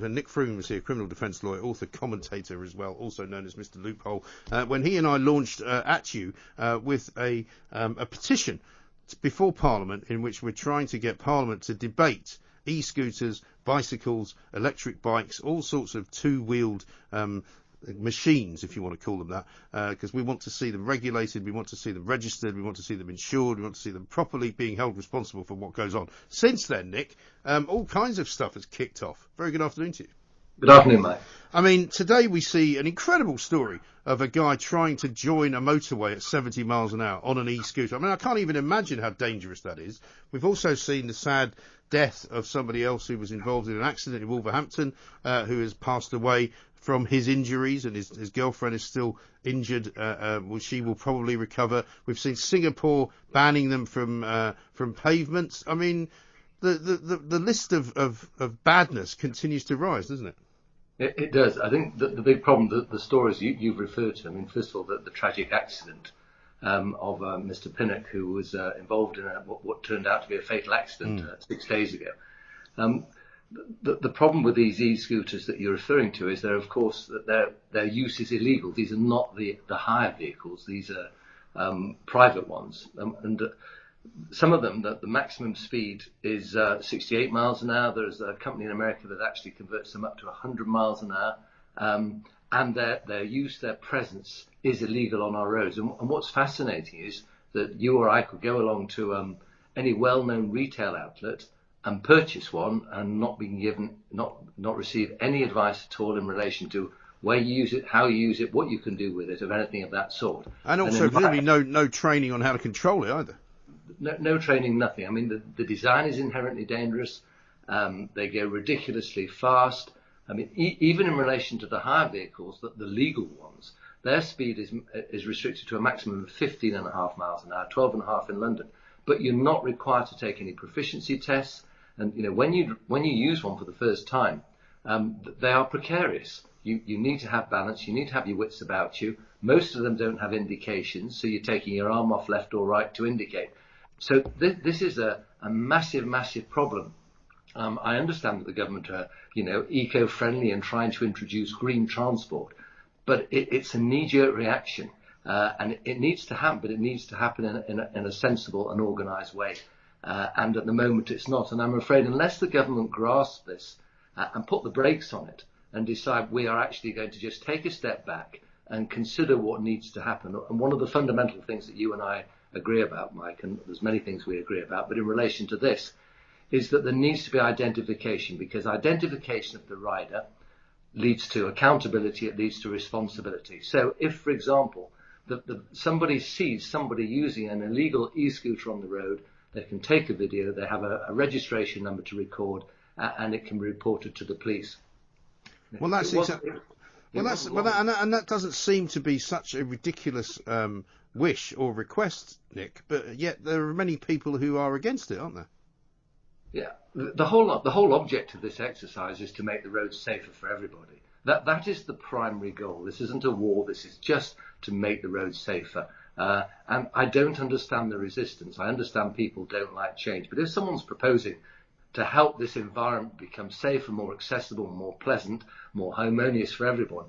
Nick Freeman was here, criminal defence lawyer, author, commentator as well, also known as Mr. Loophole, when he and I launched at you with a petition before Parliament in which we're trying to get Parliament to debate e-scooters, bicycles, electric bikes, all sorts of two-wheeled machines, if you want to call them that, because we want to see them regulated, we want to see them registered, we want to see them insured, we want to see them properly being held responsible for what goes on. Since then, Nick, all kinds of stuff has kicked off. Very good afternoon to you. Good afternoon, mate. I mean, today we see an incredible story of a guy trying to join a motorway at 70 miles an hour on an e-scooter. I mean, I can't even imagine how dangerous that is. We've also seen the sad death of somebody else who was involved in an accident in Wolverhampton, who has passed away from his injuries, and his girlfriend is still injured. She will probably recover. We've seen Singapore banning them from pavements. I mean, the list of badness continues to rise, doesn't it? It does. I think the big problem, the stories you've referred to, I mean, first of all, the tragic accident of Mr. Pinnock, who was involved in what turned out to be a fatal accident 6 days ago. The problem with these e-scooters that you're referring to is of course, that their use is illegal. These are not the hire vehicles. These are private ones. And some of them, the maximum speed is 68 miles an hour. There's a company in America that actually converts them up to 100 miles an hour. And their use, their presence is illegal on our roads. And what's fascinating is that you or I could go along to any well-known retail outlet and purchase one and not receive any advice at all in relation to where you use it, how you use it, what you can do with it, or anything of that sort. And also, presumably, no training on how to control it either. No training, nothing. I mean, the design is inherently dangerous. They go ridiculously fast. I mean, even in relation to the hire vehicles, the legal ones, their speed is restricted to a maximum of 15.5 miles an hour, 12.5 in London. But you're not required to take any proficiency tests. And when you use one for the first time, they are precarious. You need to have balance. You need to have your wits about you. Most of them don't have indications, so you're taking your arm off left or right to indicate. So this is a massive, massive problem. I understand that the government are, eco-friendly and trying to introduce green transport, but it's a knee-jerk reaction, and it needs to happen, but it needs to happen in a sensible and organised way. And at the moment it's not. And I'm afraid unless the government grasp this and put the brakes on it and decide we are actually going to just take a step back and consider what needs to happen. And one of the fundamental things that you and I agree about, Mike, and there's many things we agree about, but in relation to this, is that there needs to be identification, because identification of the rider leads to accountability, it leads to responsibility. So if, for example, somebody sees somebody using an illegal e-scooter on the road, they can take a video, they have a registration number to record, and it can be reported to the police. Well, that's exactly. Well, that doesn't seem to be such a ridiculous wish or request, Nick. But yet there are many people who are against it, aren't there? Yeah, the whole object of this exercise is to make the roads safer for everybody. That is the primary goal. This isn't a war. This is just to make the roads safer. And I don't understand the resistance. I understand people don't like change. But if someone's proposing to help this environment become safer, more accessible, more pleasant, more harmonious for everyone,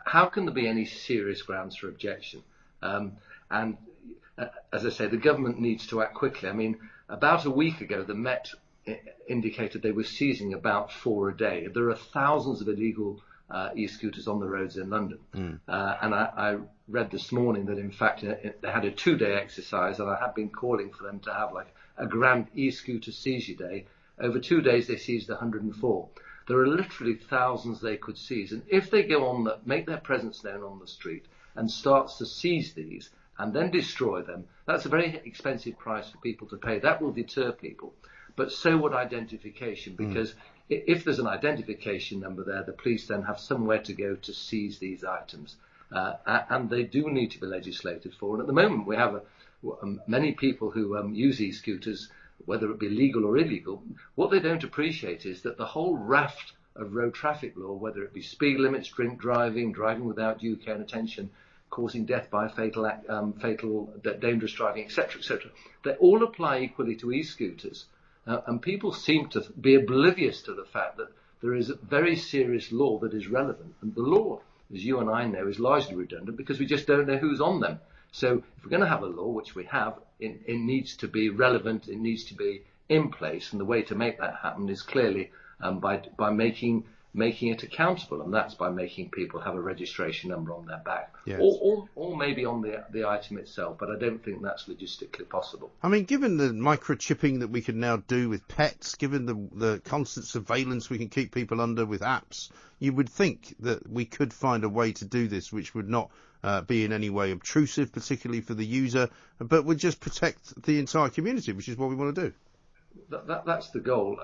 how can there be any serious grounds for objection? And as I say, the government needs to act quickly. I mean, about a week ago, the Met indicated they were seizing about 4 a day. There are thousands of illegal e-scooters on the roads in London. And I read this morning that, in fact, they had a 2-day exercise, and I have been calling for them to have like a grand e-scooter seizure day. Over 2 days, they seized 104. There are literally thousands they could seize. And if they go on, make their presence known on the street and starts to seize these and then destroy them, that's a very expensive price for people to pay. That will deter people. But so would identification, because if there's an identification number there, the police then have somewhere to go to seize these items. And they do need to be legislated for. And at the moment, we have many people who use e-scooters, whether it be legal or illegal. What they don't appreciate is that the whole raft of road traffic law, whether it be speed limits, drink driving, driving without due care and attention, causing death by fatal, dangerous driving, etc., they all apply equally to e-scooters. And people seem to be oblivious to the fact that there is a very serious law that is relevant. And the law, as you and I know, is largely redundant because we just don't know who's on them. So if we're going to have a law, which we have, it needs to be relevant, it needs to be in place. And the way to make that happen is clearly by making it accountable, and that's by making people have a registration number on their back, yes. or maybe on the item itself, but I don't think that's logistically possible. I mean, given the microchipping that we can now do with pets, given the constant surveillance we can keep people under with apps, you would think that we could find a way to do this which would not be in any way obtrusive, particularly for the user, but would just protect the entire community, which is what we want to do. That's the goal.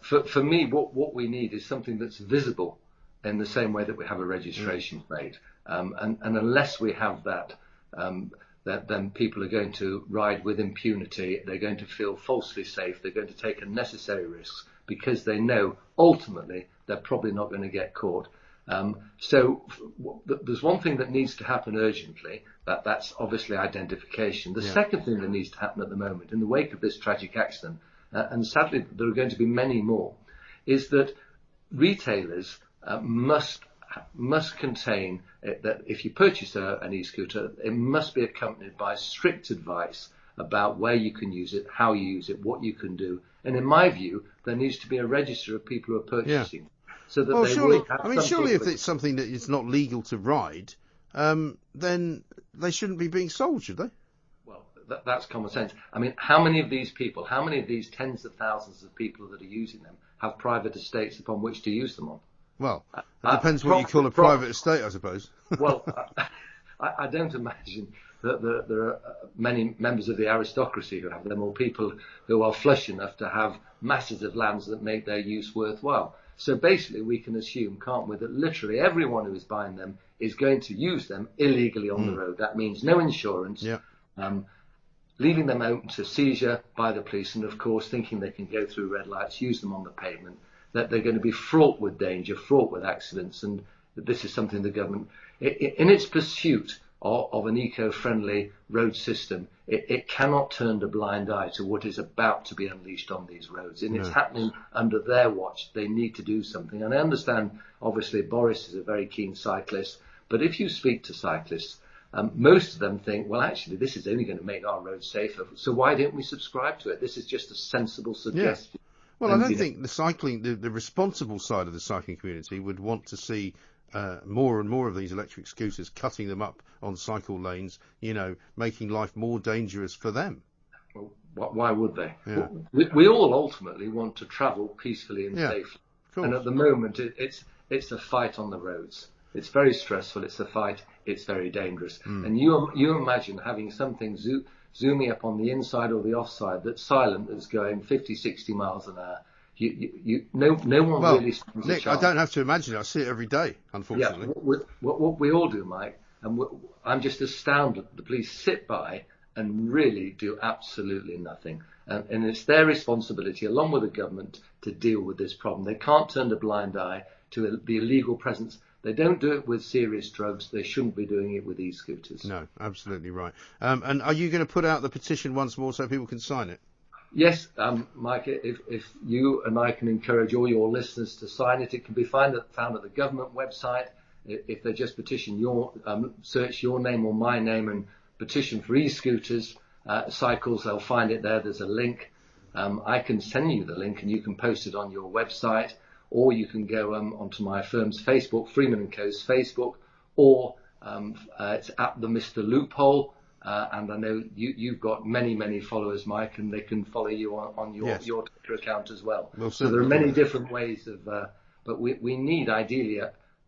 For me, what we need is something that's visible in the same way that we have a registration plate. And unless we have that, then people are going to ride with impunity. They're going to feel falsely safe. They're going to take unnecessary risks because they know ultimately they're probably not going to get caught. So there's one thing that needs to happen urgently. That's obviously identification. The second thing that needs to happen at the moment, in the wake of this tragic accident, and sadly there are going to be many more, is that retailers must contain that if you purchase an e-scooter, it must be accompanied by strict advice about where you can use it, how you use it, what you can do. And in my view, there needs to be a register of people who are purchasing. So that surely if it's something that is not legal to ride, then they shouldn't be being sold, should they? Well, that's common sense. I mean, how many of these people, how many of these tens of thousands of people that are using them have private estates upon which to use them on? Well, it depends what you call a private estate, I suppose. Well, I don't imagine that there are many members of the aristocracy who have them, or people who are flush enough to have masses of lands that make their use worthwhile. So basically, we can assume, can't we, that literally everyone who is buying them is going to use them illegally on the road. That means no insurance, leaving them open to seizure by the police, and of course thinking they can go through red lights, use them on the pavement, that they're going to be fraught with danger, fraught with accidents, and that this is something the government, in its pursuit of an eco-friendly road system, it cannot turn a blind eye to what is about to be unleashed on these roads. And it's happening under their watch. They need to do something. And I understand, obviously, Boris is a very keen cyclist, but if you speak to cyclists, most of them think, well, actually, this is only going to make our roads safer, so why don't we subscribe to it? This is just a sensible suggestion. Well, and I don't think the cycling, the responsible side of the cycling community would want to see more and more of these electric scooters, cutting them up on cycle lanes, making life more dangerous for them. Well, why would they? Yeah. We all ultimately want to travel peacefully and safely. And at the moment, it's a fight on the roads. It's very stressful. It's a fight. It's very dangerous. And you imagine having something zooming up on the inside or the offside that's silent, that's going 50, 60 miles an hour. No one really stands Nick, a chance. I don't have to imagine it. I see it every day, unfortunately. Yeah, what we all do, Mike, and I'm just astounded that the police sit by and really do absolutely nothing. And it's their responsibility, along with the government, to deal with this problem. They can't turn a blind eye to the illegal presence. They don't do it with serious drugs. They shouldn't be doing it with e-scooters. No, absolutely right. And are you going to put out the petition once more so people can sign it? Yes, Mike, if you and I can encourage all your listeners to sign it, it can be found at the government website. If they just search your name or my name and petition for e-scooters, cycles, they'll find it there. There's a link. I can send you the link and you can post it on your website, or you can go onto my firm's Facebook, Freeman & Co.'s Facebook, or it's at the Mr. Loophole. And I know you've got many followers, Mike, and they can follow you on your Twitter account as well. So there are many different ways of, but we need ideally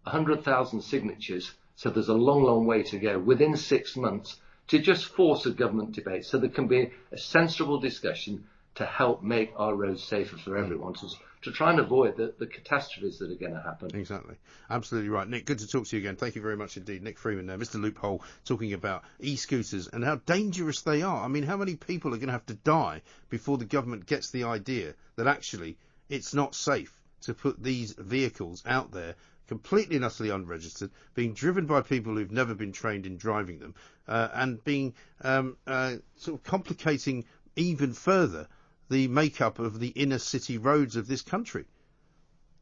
100,000 signatures. So there's a long way to go within 6 months to just force a government debate, so there can be a sensible discussion to help make our roads safer for everyone, to try and avoid the catastrophes that are going to happen. Exactly. Absolutely right. Nick, good to talk to you again. Thank you very much indeed. Nick Freeman there, Mr. Loophole, talking about e-scooters and how dangerous they are. I mean, how many people are going to have to die before the government gets the idea that actually it's not safe to put these vehicles out there completely and utterly unregistered, being driven by people who've never been trained in driving them, and being sort of complicating even further the makeup of the inner city roads of this country.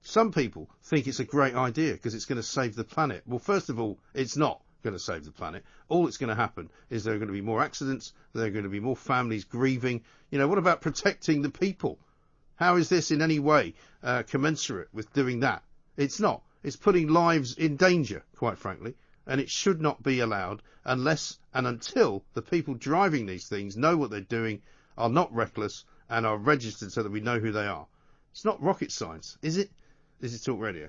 Some people think it's a great idea because it's going to save the planet. Well, first of all, it's not going to save the planet. All that's going to happen is there are going to be more accidents, there are going to be more families grieving. You know, what about protecting the people? How is this in any way commensurate with doing that? It's not. It's putting lives in danger, quite frankly, and it should not be allowed unless and until the people driving these things know what they're doing, are not reckless, and are registered so that we know who they are. It's not rocket science, is it? This is Talk Radio.